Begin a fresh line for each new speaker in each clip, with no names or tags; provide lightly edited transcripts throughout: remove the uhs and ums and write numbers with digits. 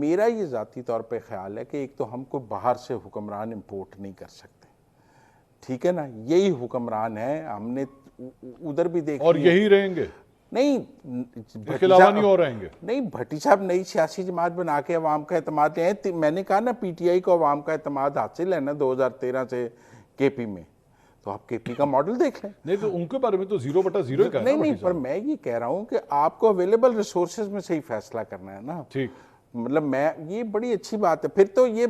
मेरा ये ज़ाती तौर पे ख्याल है कि एक तो हम कोई बाहर से हुक्मरान इम्पोर्ट नहीं कर सकते, ठीक है ना, यही हुक्मरान है, हमने उधर भी देख
और यही रहेंगे,
नहीं
इसके अलावा नहीं और रहेंगे।
नहीं, भट्टी साहब नई सियासी जमात बना के अवाम का एतमाद ले आए। मैंने कहा ना पीटीआई को अवाम का एतमाद हासिल है ना 2013 से केपी में, तो आप केपी का मॉडल देख लें।
नहीं तो उनके बारे में तो 0/0 ही कहना।
नहीं, पर मैं ये कह रहा हूँ कि आपको अवेलेबल रिसोर्सेज में से ही फैसला करना है ना।
ठीक,
मतलब मैं, ये बड़ी अच्छी बात है। फिर तो ये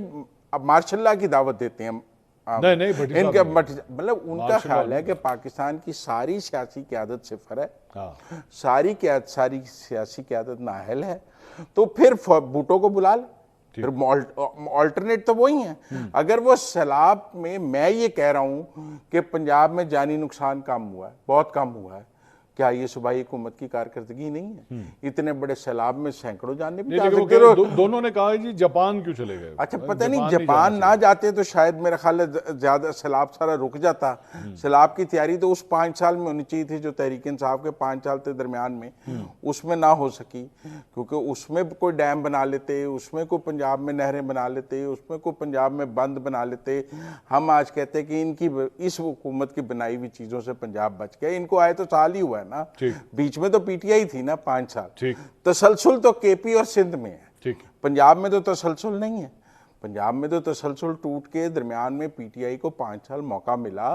अब मार्शल की दावत देते हैं
नहीं
इनका, मतलब उनका ख्याल है कि पाकिस्तान की सारी सियासी क़यादत सिफर है, सारी सियासी क़यादत नाअहल है, तो फिर भुट्टो को बुला ले, फिर ऑल्टरनेट तो वही है। अगर वो सैलाब में, मैं ये कह रहा हूँ कि पंजाब में जानी नुकसान कम हुआ है, बहुत कम हुआ है, क्या ये सूबाई हुकूमत की कारकर्दगी नहीं है? इतने बड़े सैलाब में सैकड़ों जाने भी जा सकते हो।
दोनों ने कहा जी जापान क्यों चले गए?
अच्छा, पता नहीं, जापान ना जाते तो शायद मेरा ख्याल है ज्यादा सैलाब सारा रुक जाता। सैलाब की तैयारी तो उस 5 साल में होनी चाहिए थी जो तहरीक इंसाफ के 5 साल के दरमियान में, उसमें ना हो सकी, क्योंकि उसमें कोई डैम बना लेते, उसमें कोई पंजाब में नहरें बना लेते, उसमें कोई पंजाब में बंद बना लेते। हम आज कहते हैं कि इनकी इस हुकूमत की बनाई हुई चीजों से पंजाब बच गया। इनको आए तो साल ही हुआ है ना, बीच में तो पीटीआई थी ना 5 साल। तसलसल तो केपी और सिंध में है, पंजाब में तो तसलसल नहीं है। पंजाब में तो तसलसल टूट के दरमियान में पीटीआई को 5 साल मौका मिला।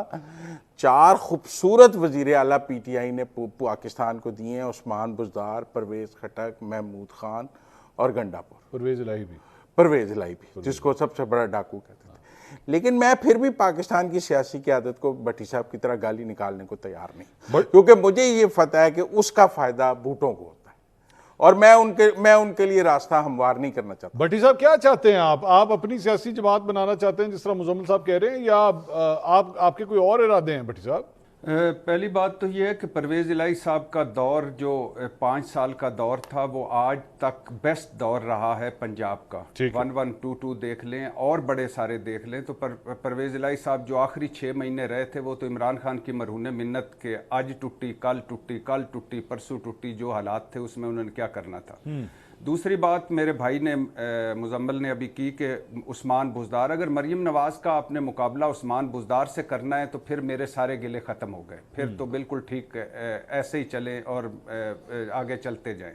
4 खूबसूरत वजीर आला पीटीआई ने पाकिस्तान को दिए हैं, उस्मान बुज़दार, परवेज़ खटक, महमूद खान और गंडापुर, परवेज़ इलाही भी, जिसको सबसे बड़ा डाकू कहते थे। लेकिन मैं फिर भी पाकिस्तान की सियासी क़यादत को भट्टी साहब की तरह गाली निकालने को तैयार नहीं, क्योंकि मुझे ये पता है कि उसका फायदा भुट्टो को होता है, और मैं उनके लिए रास्ता हमवार नहीं करना चाहता।
भट्टी साहब क्या चाहते हैं आप अपनी सियासी जमात बनाना चाहते हैं जिस तरह मुजम्मिल साहब कह रहे हैं, या आपके कोई और इरादे हैं? भट्टी साहब,
पहली बात तो ये है कि परवेज़ इलाही साहब का दौर जो 5 साल का दौर था वो आज तक बेस्ट दौर रहा है पंजाब का। 1122 देख लें और बड़े सारे देख लें, तो परवेज़ इलाही साहब जो आखिरी 6 महीने रहे थे वो तो इमरान खान की मरहून मिन्नत के आज टूटी, कल टूटी, परसों टूटी, जो हालात थे उसमें उन्होंने क्या करना था। दूसरी बात मेरे भाई ने मुजम्मिल ने अभी की कि उस्मान बुज़दार, अगर मरीम नवाज़ का आपने मुकाबला उस्मान बुज़दार से करना है तो फिर मेरे सारे गिले ख़त्म हो गए, फिर तो बिल्कुल ठीक ऐसे ही चलें और आगे चलते जाएं।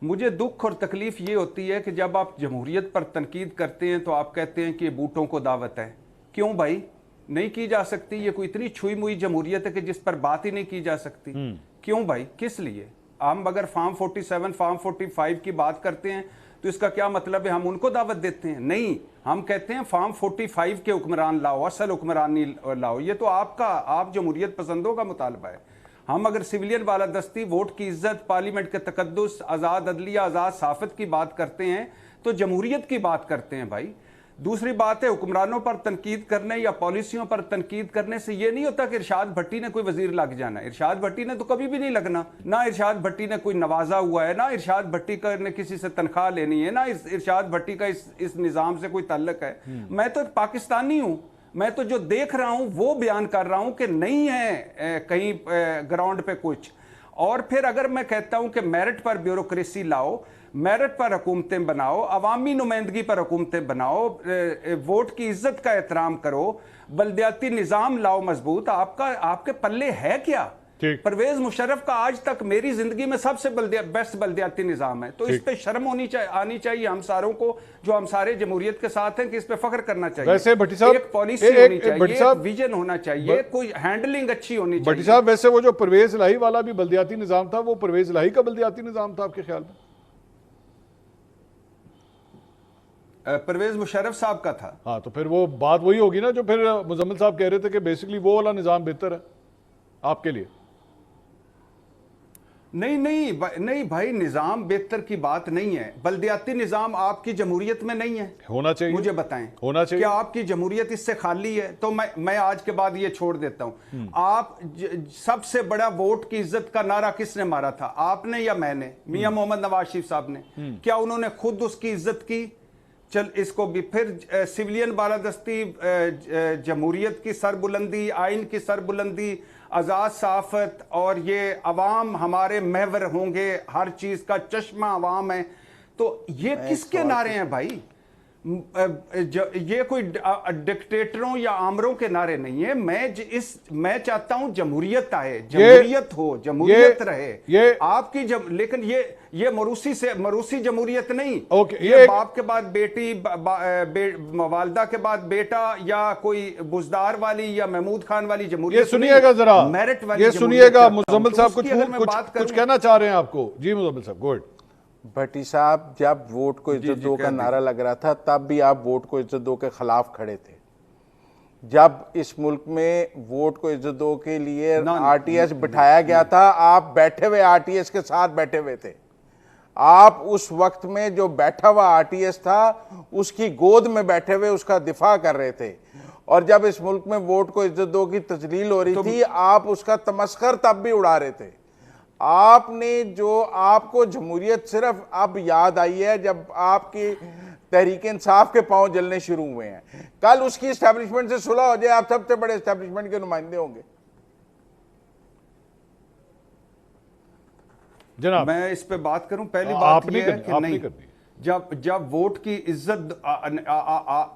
मुझे दुख और तकलीफ़ ये होती है कि जब आप जमहूरियत पर तनकीद करते हैं तो आप कहते हैं कि ये बूटों को दावत है। क्यों भाई नहीं की जा सकती? ये कोई इतनी छुई मुई जमहूरियत है कि जिस पर बात ही नहीं की जा सकती? क्यों भाई, किस लिए? हम अगर फार्म 47, फार्म 45 की बात करते हैं तो इसका क्या मतलब है हम उनको दावत देते हैं? नहीं, हम कहते हैं फार्म 45 के हुक्मरान लाओ, असल हुक्मरान नहीं लाओ। ये तो आप जमहूरियत पसंदों का मुतालबा है। हम अगर सिविलियन वाला दस्ती, वोट की इज्जत, पार्लियामेंट के तकद्दुस, आज़ाद अदलिया, आज़ाद साफत की बात करते हैं तो जमहूरियत की बात करते हैं भाई। दूसरी बात है, हुक्मरानों पर तनकीद करने या पॉलिसियों पर तनकीद करने से ये नहीं होता कि इरशाद भट्टी ने कोई वजीर लग जाना है। इरशाद भट्टी ने तो कभी भी नहीं लगना, ना इरशाद भट्टी ने कोई नवाजा हुआ है, ना इरशाद भट्टी ने किसी से तनख्वाह लेनी है, ना इरशाद भट्टी का इस निज़ाम से कोई ताल्लुक है। मैं तो पाकिस्तानी हूँ, मैं तो जो देख रहा हूँ वो बयान कर रहा हूँ कि नहीं है कहीं ग्राउंड पे कुछ। और फिर अगर मैं कहता हूँ कि मेरिट पर ब्यूरोक्रेसी लाओ, मेरिट पर हुकूमतें बनाओ, अवामी नुमाइंदगी पर हुकूमतें बनाओ, वोट की इज्जत का एहतराम करो, बल्दियाती निज़ाम लाओ मजबूत, आपके पल्ले है क्या? परवेज मुशर्रफ का आज तक मेरी जिंदगी में सबसे बेस्ट बल्दियाती निज़ाम है, तो इस पे शर्म आनी चाहिए हम सारों को जो हम सारे जमहूरियत के साथ हैं कि इस पे फख्र करना चाहिए।
वैसे भट्टी साहब,
एक पॉलिसी होनी चाहिए, एक विजन होना चाहिए, कोई हैंडलिंग अच्छी होनी चाहिए।
भट्टी साहब, वैसे वो जो परवेज इलाही वाला भी बल्दियाती निज़ाम था, वो परवेज इलाही का बल्दियाती निज़ाम था आपके ख्याल में?
परवेज मुशर्रफ साहब का था।
हाँ, तो फिर वो बात वही होगी ना जो फिर मुजम्मिल साहब कह रहे थे कि बेसिकली वो वाला निज़ाम बेहतर है आपके लिए।
नहीं भाई, निज़ाम बेहतर की बात नहीं है। बल्दियाती निज़ाम आपकी जमहूरियत में नहीं है,
होना चाहिए।
मुझे बताएं,
होना चाहिए।
क्या आपकी जमहूरियत इससे खाली है? तो मैं आज के बाद ये छोड़ देता हूं। आप सबसे बड़ा वोट की इज्जत का नारा किसने मारा था, आपने या मैंने? मियां मोहम्मद नवाज शरीफ साहब ने। क्या उन्होंने खुद उसकी इज्जत की? चल इसको भी फिर सिविलियन बालादस्ती, जमहूरियत की सरबुलंदी, आइन की सरबुलंदी, आज़ाद साफत, और ये अवाम हमारे महवर होंगे, हर चीज़ का चश्मा अवाम है। तो ये किसके नारे हैं भाई? ये कोई डिक्टेटरों या आमरों के नारे नहीं है। मैं चाहता हूं जमहूरियत आए, जमहूरियत हो, जमहूरियत रहे आपकी लेकिन ये मरूसी जमहूरियत नहीं। ये बाप के बाद बेटी, वालदा के बाद बेटा, या कोई बुजदार वाली या महमूद खान वाली जमहूरियत।
ये सुनिएगा जरा,
मेरिट वाली।
ये सुनिएगा मुजम्मिल साहब कुछ कहना चाह रहे हैं आपको। जी मुजम्मिल साहब, गो अहेड।
भट्टी साहब, जब वोट को इज्जत दो का नारा लग रहा था तब भी आप वोट को इज्जत दो के खिलाफ खड़े थे। जब इस मुल्क में वोट को इज्जत दो के लिए आरटीएस बिठाया गया था, आप बैठे हुए आरटीएस के साथ बैठे हुए थे। आप उस वक्त में जो बैठा हुआ आरटीएस था उसकी गोद में बैठे हुए उसका दिफा कर रहे थे। और जब इस मुल्क में वोट को इज्जत दो की तजलील हो रही थी, आप उसका तमस्खर तब भी उड़ा रहे थे। आपने जो, आपको जमहूरियत सिर्फ अब याद आई है जब आपकी तहरीक इंसाफ के पांव जलने शुरू हुए हैं। कल उसकी एस्टैब्लिशमेंट से सुलह हो जाए, आप सबसे बड़े एस्टैब्लिशमेंट के नुमाइंदे होंगे।
जनाब, मैं इस पे बात करूं। पहली बात यह है कि नहीं, जब वोट की इज्जत,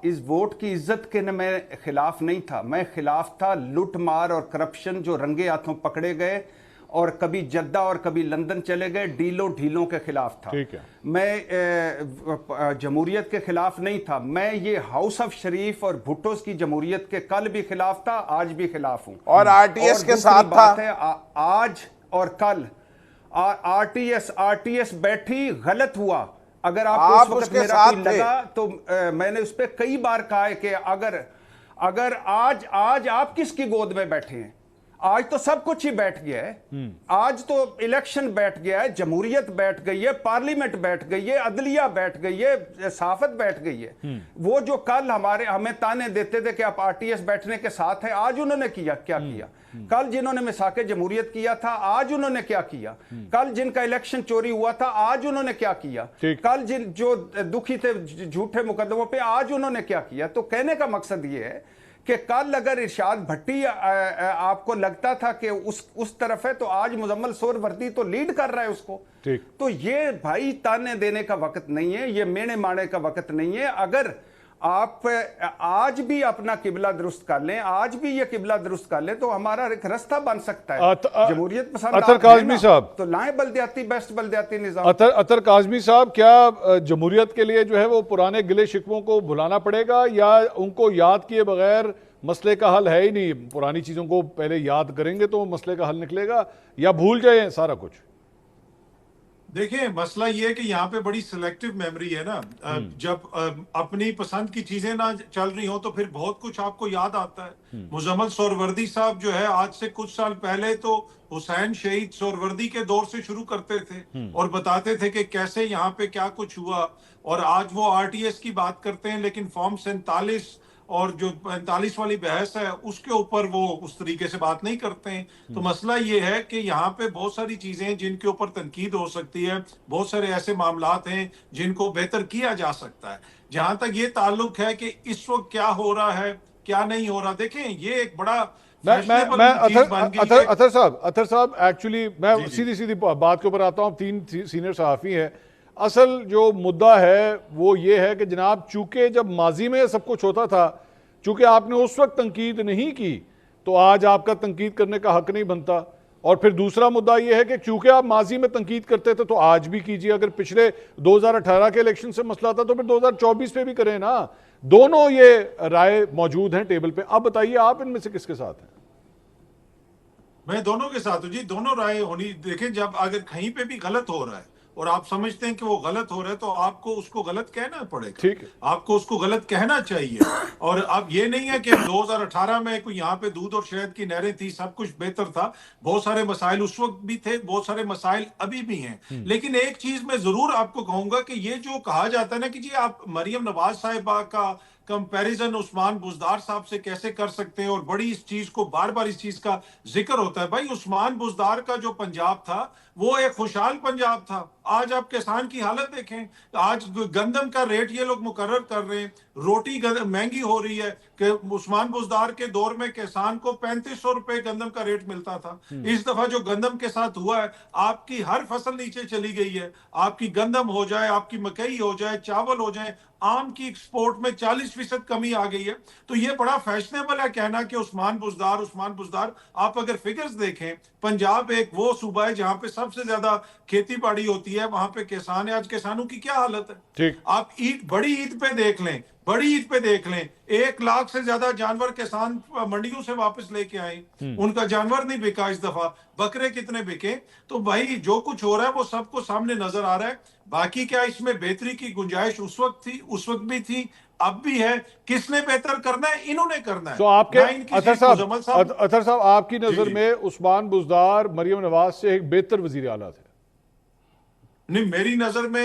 इस वोट की इज्जत के न मैं खिलाफ नहीं था। मैं खिलाफ था लूट मार और करप्शन जो रंगे हाथों पकड़े गए और कभी जद्दा और कभी लंदन चले गए, डीलों ढीलों के खिलाफ था। मैं जमहूरियत के खिलाफ नहीं था। मैं ये हाउस ऑफ शरीफ और भुट्टो की जमहूरियत के कल भी खिलाफ था, आज भी खिलाफ हूं।
और आरटीएस के साथ
बात है, आज और कल आरटीएस बैठी, गलत हुआ। अगर आपको उस वक्त मेरा कोई लगा तो मैंने उस पर कई बार कहा है कि अगर आज आप किसकी गोद में बैठे हैं? आज तो सब कुछ ही बैठ गया है। आज तो इलेक्शन बैठ गया है, जमहूरियत बैठ गई है, पार्लियामेंट बैठ गई है, अदलिया बैठ गई है, सहाफत बैठ गई है। वो जो कल हमें ताने देते थे कि आप आरटीएस बैठने के साथ हैं, आज उन्होंने क्या किया? कल जिन्होंने मिसाके जमहूरियत किया था, आज उन्होंने क्या किया? कल जिनका इलेक्शन चोरी हुआ था, आज उन्होंने क्या किया? कल जो दुखी थे झूठे मुकदमों पे, आज उन्होंने क्या किया? तो कहने का मकसद ये है कि कल अगर इरशाद भट्टी आपको लगता था कि उस तरफ है, तो आज मुजम्मिल सोहरावर्दी तो लीड कर रहा है उसको। तो ये भाई ताने देने का वक्त नहीं है, ये मेने माने का वक्त नहीं है। अगर आप आज भी अपना किबला दुरुस्त कर लें, आज भी ये किबला दुरुस्त कर लें, तो हमारा एक रास्ता बन सकता है। जमहूरियत पसंद
अतर काज़मी साहब,
तो लाएं बल्दियाती, बेस्ट बल्दियाती निजाम।
अतर काज़मी साहब, क्या जमहूरियत के लिए जो है वो पुराने गिले शिकवों को भुलाना पड़ेगा, या उनको याद किए बगैर मसले का हल है ही नहीं? पुरानी चीजों को पहले याद करेंगे तो मसले का हल निकलेगा, या भूल जाए सारा कुछ?
देखिए, मसला ये है कि यहाँ पे बड़ी सिलेक्टिव मेमोरी है ना। जब अपनी पसंद की चीजें ना चल रही हो तो फिर बहुत कुछ आपको याद आता है। मुजम्मिल सोहरावर्दी साहब जो है, आज से कुछ साल पहले तो हुसैन शहीद सोहरावर्दी के दौर से शुरू करते थे और बताते थे कि कैसे यहाँ पे क्या कुछ हुआ। और आज वो आरटीएस की बात करते हैं, लेकिन फॉर्म 47 और जो 45 वाली बहस है उसके ऊपर वो उस तरीके से बात नहीं करते हैं। तो मसला ये है कि यहाँ पे बहुत सारी चीजें हैं जिनके ऊपर तनकीद हो सकती है, बहुत सारे ऐसे मामलात हैं जिनको बेहतर किया जा सकता है। जहां तक ये ताल्लुक है कि इस वक्त क्या हो रहा है क्या नहीं हो रहा, देखें ये एक बड़ा
अतर साहब एक्चुअली मैं सीधी बात के ऊपर आता हूँ। 3 सीनियर सहाफी हैं। असल जो मुद्दा है वो ये है कि जनाब, चूंकि जब माजी में सब कुछ होता था, चूंकि आपने उस वक्त तनकीद नहीं की, तो आज आपका तनकीद करने का हक नहीं बनता। और फिर दूसरा मुद्दा यह है कि चूंकि आप माजी में तनकीद करते थे तो आज भी कीजिए। अगर पिछले 2018 के इलेक्शन से मसला था तो फिर 2024 पे भी करें ना। दोनों ये राय मौजूद हैं टेबल पे। अब बताइए आप इनमें से किसके साथ हैं?
मैं दोनों के साथ हूं जी, दोनों राय होनी। देखें, जब अगर कहीं पे भी गलत हो रहा है और आप समझते हैं कि वो गलत हो रहा है तो आपको उसको गलत कहना पड़ेगा।
ठीक है,
आपको उसको गलत कहना चाहिए। और अब ये नहीं है कि 2018 में कोई यहाँ पे दूध और शहद की नहरें थी, सब कुछ बेहतर था। बहुत सारे मसाइल उस वक्त भी थे, बहुत सारे मसाइल अभी भी हैं। लेकिन एक चीज मैं जरूर आपको कहूंगा कि ये जो कहा जाता है ना कि जी आप मरियम नवाज साहिबा का कंपैरिजन उस्मान बुज़दार साहब से कैसे कर सकते हैं, और बड़ी इस चीज को बार बार इस चीज का जिक्र होता है। भाई उस्मान बुज़दार का जो पंजाब था वो एक खुशहाल पंजाब था। आज आप किसान की हालत देखें, आज गंदम का रेट ये लोग मुकर्रर कर रहे हैं, रोटी महंगी हो रही है कि उस्मान बुज़दार के दौर में किसान को 3500 रुपए गंदम का रेट मिलता था। इस दफा जो गंदम के साथ हुआ है, आपकी हर फसल नीचे चली गई है। आपकी गंदम हो जाए, आपकी मकई हो जाए, चावल हो जाए, आम की एक्सपोर्ट में 40% कमी आ गई है। तो ये बड़ा फैशनेबल है कहना कि उस्मान बुज़दार। आप अगर फिगर्स देखें, पंजाब एक वो सूबा है जहां पे सबसे ज्यादा खेती बाड़ी होती है, वहां पे किसान है। आज किसानों की क्या हालत है?
ठीक।
आप बड़ी ईद पे देख लें, 1 लाख से ज्यादा जानवर किसान मंडियों से वापस लेके आए, उनका जानवर नहीं बिका इस दफा। बकरे कितने बिके? तो भाई जो कुछ हो रहा है वो सबको सामने नजर आ रहा है। बाकी क्या इसमें बेहतरी की गुंजाइश उस वक्त भी थी, अब भी है। किसने बेहतर करना है? इन्होंने करना है।
तो आपके अतर साहब आपकी नजर
जी।
में उस्मान बुज़दार मरियम नवाज से एक बेहतर वजीर आला थे?
नहीं, मेरी नजर में